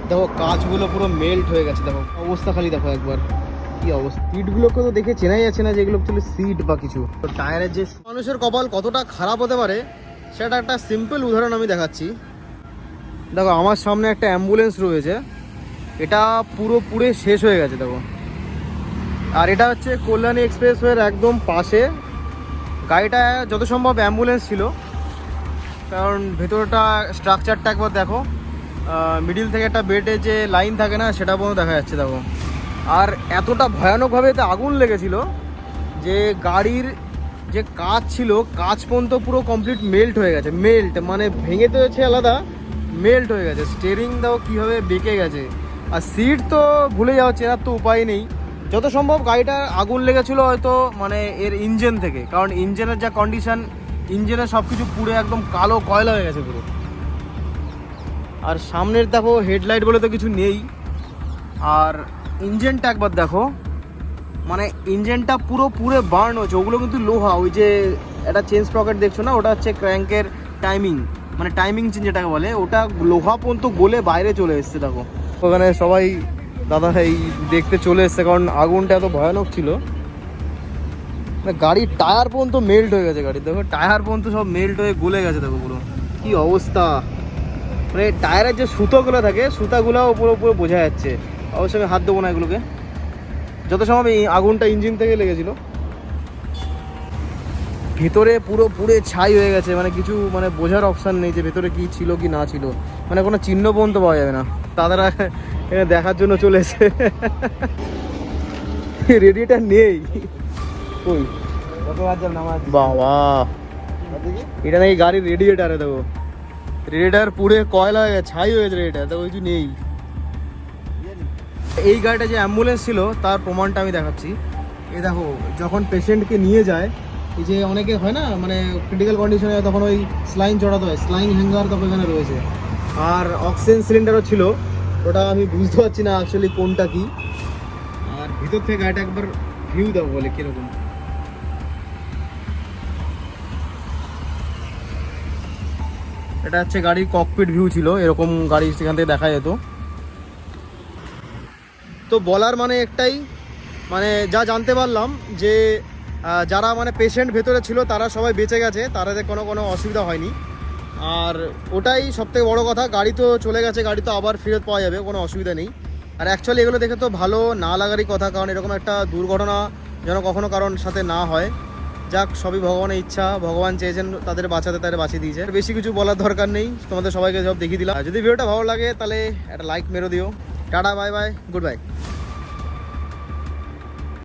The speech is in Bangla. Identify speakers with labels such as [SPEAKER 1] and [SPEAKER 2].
[SPEAKER 1] দেখো কাঁচগুলো পুরো মেল্ট হয়ে গেছে, দেখো অবস্থা খালি দেখো একবার কি অবস্থা। সিটগুলোকে তো দেখে চেনাই যাচ্ছে না যে এগুলো ছিল সিট বা কিছু। তো টায়ারের যে মানুষের কপাল কতটা খারাপ হতে পারে সেটা একটা সিম্পল উদাহরণ আমি দেখাচ্ছি। দেখো আমার সামনে একটা অ্যাম্বুলেন্স রয়েছে, এটা পুরো পুড়ে শেষ হয়ে গেছে দেখো। আর এটা হচ্ছে কল্যাণী এক্সপ্রেসওয়ের একদম পাশে। গাড়িটা যত সম্ভব অ্যাম্বুলেন্স ছিল, কারণ ভেতরটা স্ট্রাকচারটা একবার দেখো। মিডিল থেকে একটা বেডে যে লাইন থাকে না, সেটা পর্যন্ত দেখা যাচ্ছে দেখো। আর এতটা ভয়ানকভাবে এতে আগুন লেগেছিল যে গাড়ির যে কাঁচ ছিল, কাঁচ পর্যন্ত পুরো কমপ্লিট মেল্ট হয়ে গেছে। মেল্ট মানে ভেঙে তো হচ্ছে আলাদা, মেল্ট হয়ে গেছে। স্টিয়ারিং দাও কীভাবে বেঁকে গেছে। আর সিট তো ভুলে যাওয়া, চেনার তো উপায় নেই। যত সম্ভব গাড়িটার আগুন লেগেছিলো হয়তো মানে এর ইঞ্জিন থেকে, কারণ ইঞ্জিনের যা কন্ডিশন, ইঞ্জিনের সব কিছু পুড়ে একদম কালো কয়লা হয়ে গেছে পুরো। আর সামনের দেখো হেডলাইট বলে তো কিছু নেই। আর ইঞ্জিনটা একবার দেখো, মানে ইঞ্জিনটা পুরো পুরো বার্ন হচ্ছে। ওগুলো কিন্তু লোহা, ওই যে একটা চেন স্প্রকেট দেখছো না, ওটা হচ্ছে ক্র্যাঙ্কের টাইমিং, মানে টাইমিং চেন যেটাকে বলে, ওটা লোহা পর্যন্ত গলে বাইরে চলে এসছে দেখো। ওখানে সবাই দাদা এই দেখতে চলে এসছে, কারণ আগুনটা এত ভয়ানক ছিল। গাড়ির টায়ার পর্যন্ত মেল্ট হয়ে গেছে। গাড়ি দেখো টায়ার পর্যন্ত সব মেল্ট হয়ে গলে গেছে দেখো পুরো কি অবস্থা। মানে টায়ারের যে সুতোগুলো থাকে, সুতাগুলোও পুরো পুরো বোঝা যাচ্ছে। অবশ্যই আমি হাত দেবো না এগুলোকে, যত সময় এই আগুনটা ইঞ্জিন থেকে লেগেছিল। ভেতরে পুরো পুড়ে ছাই হয়ে গেছে, মানে কিছু মানে বোঝার অপশান নেই যে ভেতরে কি ছিল কি না ছিল, মানে কোনো চিহ্ন পর্যন্ত পাওয়া যাবে না। তারা এখানে দেখার জন্য চলে এসে, রেডিয়েটার নেই ওই বাবা, এটা নাকি গাড়ির রেডিয়েটারে দেখো, রেডিয়েটার পুড়ে কয়লা হয়ে গেছে, ছাই হয়ে গেছে রেডিয়েটার, দেখো কিছু নেই। এই গাড়িটা যে অ্যাম্বুলেন্স ছিল তার প্রমাণটা আমি দেখাচ্ছি। এই দেখো যখন পেশেন্টকে নিয়ে যায়, এই যে অনেকে হয় না মানে ক্রিটিক্যাল কন্ডিশনে, তখন ওই স্লাইন চড়াতে হয়, স্লাইন হ্যাঙ্গার তখন এখানে রয়েছে। আর অক্সিজেন সিলিন্ডারও ছিল, ওটা আমি বুঝতে পারছি না অ্যাকচুয়ালি কোনটা কি। আর ভিতর থেকে গাড়িটা একবার ভিউ দাও বলে কীরকম। এটা হচ্ছে গাড়ির ককপিট ভিউ ছিল, এরকম গাড়ি সেখান থেকে দেখা যেত। তো বলার মানে একটাই, মানে যা জানতে পারলাম যে যারা মানে পেশেন্ট ভেতরে ছিল তারা সবাই বেঁচে গেছে, তাদের কোনো অসুবিধা হয়নি। আর ওটাই সবথেকে বড় কথা, গাড়ি তো চলে গেছে, গাড়ি তো আবার ফেরত পাওয়া যাবে, কোনো অসুবিধা নেই। আর অ্যাকচুয়ালি এগুলো দেখে তো ভালো না লাগারই কথা, কারণ এরকম একটা দুর্ঘটনা যেন কখনো কারোর সাথে না হয়। যাক, সবই ভগবানের ইচ্ছা, ভগবান চেয়েছেন তাদের বাঁচাতে, তাদের বাঁচিয়ে দিয়েছে। বেশি কিছু বলার দরকার নেই, তোমাদের সবাইকে সব দেখিয়ে দিলাম। যদি ভিডিওটা ভালো লাগে তাহলে একটা লাইক মেরে দিও। Tata, bye bye, good bye.